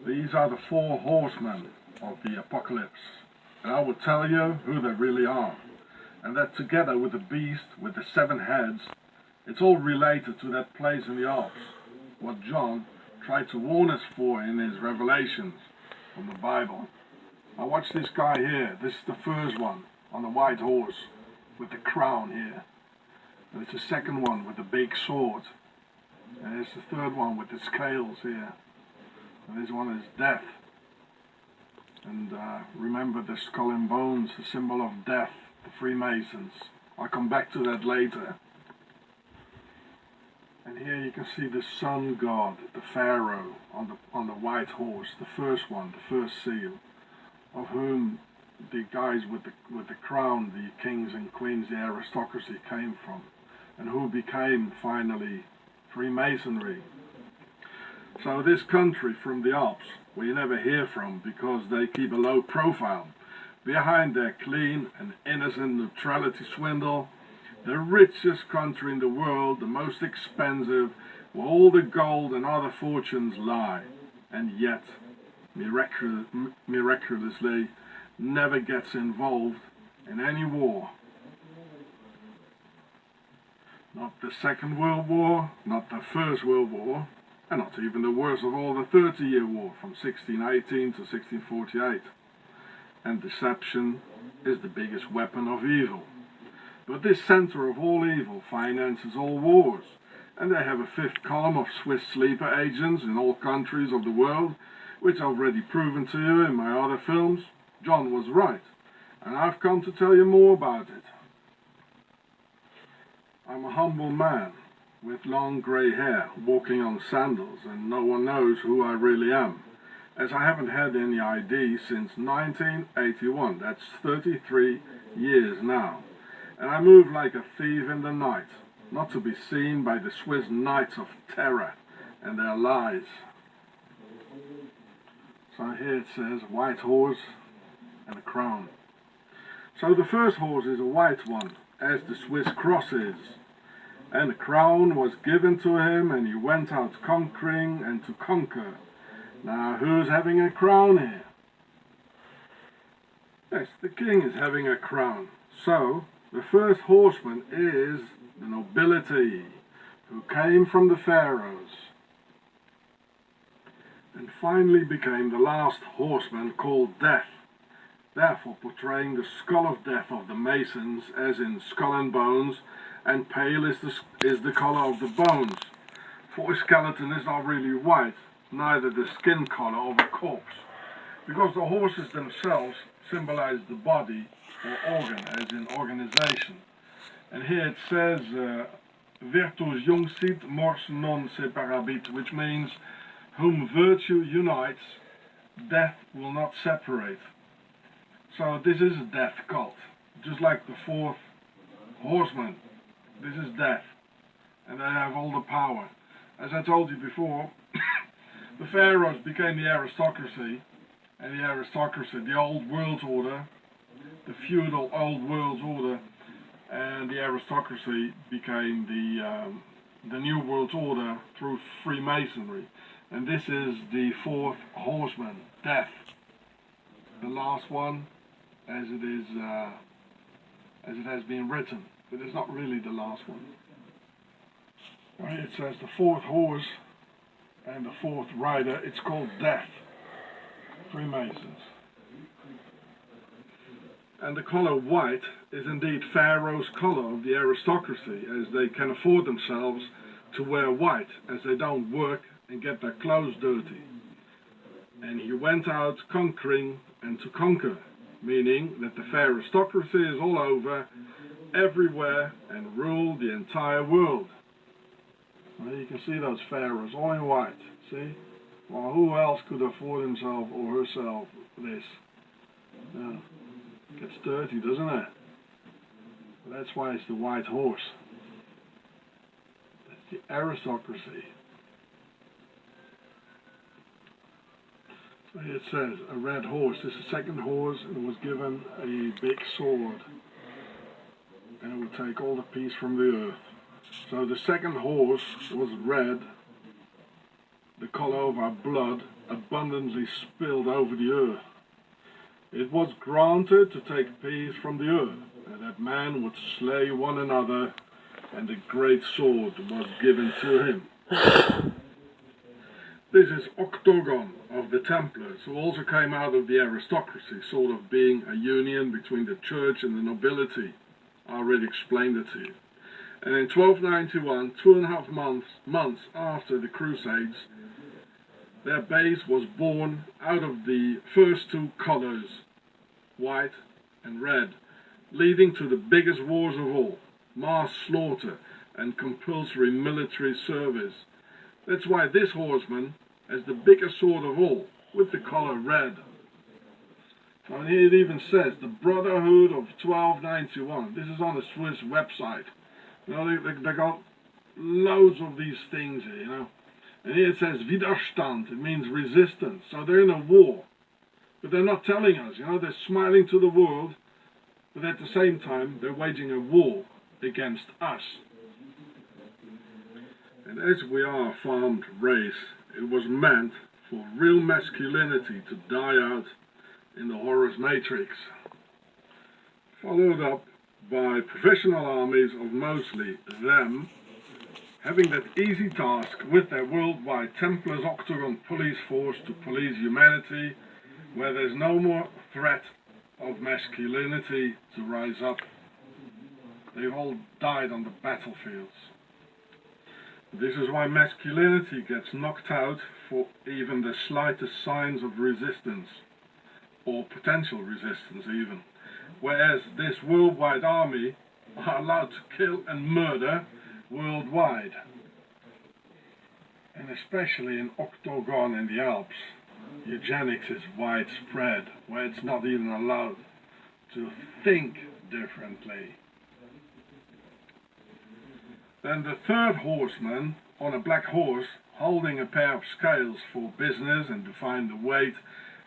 These are the four horsemen of the apocalypse, and I will tell you who they really are. And that together with the beast with the seven heads, it's all related to that place in the Alps, what John tried to warn us for in his revelations from the Bible. Now watch this guy here. This is the first one on the white horse with the crown here. And it's the second one with the big sword. And it's the third one with the scales here. And this one is death. And remember the skull and bones, the symbol of death, the Freemasons. I'll come back to that later. And here you can see the sun god, the pharaoh, on the white horse, the first one, the first seal, of whom the guys with the crown, the kings and queens, the aristocracy came from, and who became finally Freemasonry. So this country from the Alps, we never hear from because they keep a low profile. Behind their clean and innocent neutrality swindle, the richest country in the world, the most expensive, where all the gold and other fortunes lie, and yet, miraculously, never gets involved in any war. Not the Second World War, not the First World War, and not even the worst of all, the 30-year war from 1618 to 1648. And deception is the biggest weapon of evil. But this center of all evil finances all wars, and they have a fifth column of Swiss sleeper agents in all countries of the world, which I've already proven to you in my other films. John was right, and I've come to tell you more about it. I'm a humble man with long grey hair, walking on sandals, and no one knows who I really am, as I haven't had any ID since 1981. That's 33 years now. And I move like a thief in the night, not to be seen by the Swiss knights of terror and their lies. So here it says, white horse and a crown. So the first horse is a white one, as the Swiss cross is. And the crown was given to him, and he went out conquering and to conquer. Now who's having a crown here? Yes, the king is having a crown. So the first horseman is the nobility who came from the pharaohs and finally became the last horseman, called death, therefore portraying the skull of death of the Masons as in skull and bones, and pale is the color of the bones, for a skeleton is not really white, neither the skin color of a corpse, because the horses themselves symbolize the body or organ, as in organization. And here it says, virtus juncit, mors non separabit, which means, whom virtue unites, death will not separate. So this is a death cult, just like the fourth horseman. This is death, and they have all the power. As I told you before, the pharaohs became the aristocracy, and the aristocracy, the old world order, the feudal old world order, and the aristocracy became the new world order through Freemasonry. And this is the fourth horseman, death, the last one, as it has been written, but it's not really the last one. Right, it says the fourth horse and the fourth rider. It's called death, Freemasons. And the color white is indeed Pharaoh's color of the aristocracy, as they can afford themselves to wear white, as they don't work and get their clothes dirty. And he went out conquering and to conquer, meaning that the aristocracy is all over, everywhere, and ruled the entire world. Well, you can see those pharaohs all in white, see? Well, who else could afford himself or herself this? Yeah. Gets dirty, doesn't it? That's why it's the white horse. That's the aristocracy. So here it says, a red horse. This is the second horse, and it was given a big sword. And it would take all the peace from the earth. So the second horse was red, the colour of our blood abundantly spilled over the earth. It was granted to take peace from the earth, and that man would slay one another, and a great sword was given to him. This is Octagon of the Templars, who also came out of the aristocracy, sort of being a union between the church and the nobility. I already explained it to you. And in 1291, 2.5 months after the Crusades, their base was born out of the first two colours, white and red, leading to the biggest wars of all, mass slaughter and compulsory military service. That's why this horseman has the biggest sword of all, with the colour red. And here it even says, the Brotherhood of 1291. This is on the Swiss website. You know, they got loads of these things here, you know. And here it says Widerstand, it means resistance. So they're in a war. But they're not telling us, you know, they're smiling to the world, but at the same time they're waging a war against us. And as we are a farmed race, it was meant for real masculinity to die out in the Horus Matrix, followed up by professional armies of mostly them having that easy task with their worldwide Templars Octagon police force to police humanity, where there's no more threat of masculinity to rise up. They've all died on the battlefields. This is why masculinity gets knocked out for even the slightest signs of resistance, or potential resistance even. Whereas this worldwide army are allowed to kill and murder worldwide. And especially in Octagon in the Alps, eugenics is widespread, where it's not even allowed to think differently. Then the third horseman on a black horse, holding a pair of scales for business and to find the weight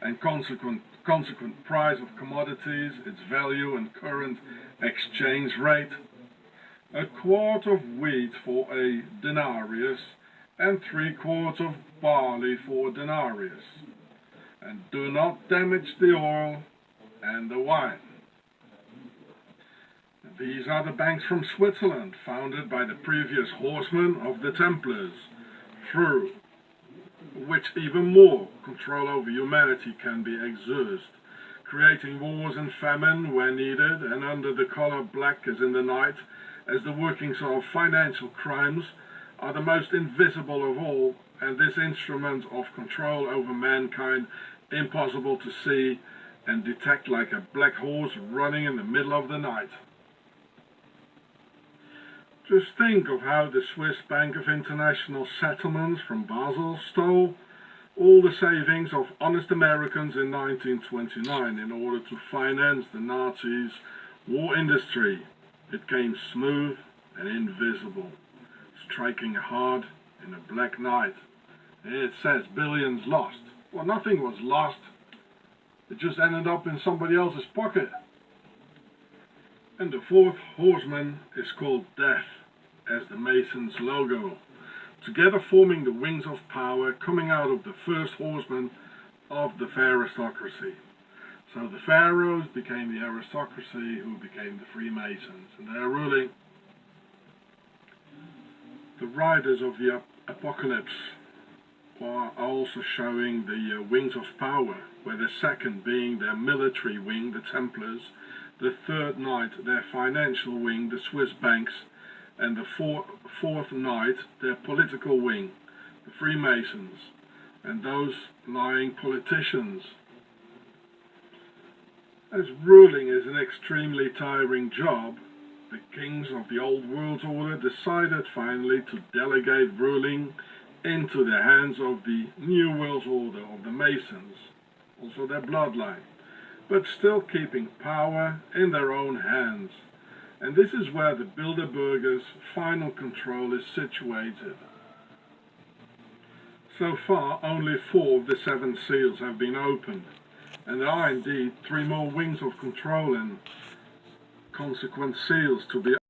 and consequent price of commodities, its value and current exchange rate. A quart of wheat for a denarius, and 3 quarts of barley for a denarius. And do not damage the oil and the wine. These are the banks from Switzerland, founded by the previous horsemen of the Templars, through which even more control over humanity can be exerted, creating wars and famine where needed, and under the colour black as in the night, as the workings of financial crimes are the most invisible of all, and this instrument of control over mankind impossible to see and detect, like a black horse running in the middle of the night. Just think of how the Swiss Bank of International Settlements from Basel stole all the savings of honest Americans in 1929 in order to finance the Nazis' war industry. It came smooth and invisible, striking hard in a black night. And it says billions lost. Well, nothing was lost. It just ended up in somebody else's pocket. And the fourth horseman is called Death, as the Masons' logo, together forming the wings of power coming out of the first horseman of the aristocracy. So the pharaohs became the aristocracy, who became the Freemasons, and they are ruling. The riders of the apocalypse are also showing the wings of power, where the second being their military wing, the Templars, the third knight their financial wing, the Swiss banks, and the fourth knight their political wing, the Freemasons, and those lying politicians. As ruling is an extremely tiring job, the kings of the old world order decided finally to delegate ruling into the hands of the new world order of the Masons, also their bloodline, but still keeping power in their own hands. And this is where the Bilderbergers' final control is situated. So far, only 4 of the 7 seals have been opened, and there are indeed 3 more wings of control and consequent seals to be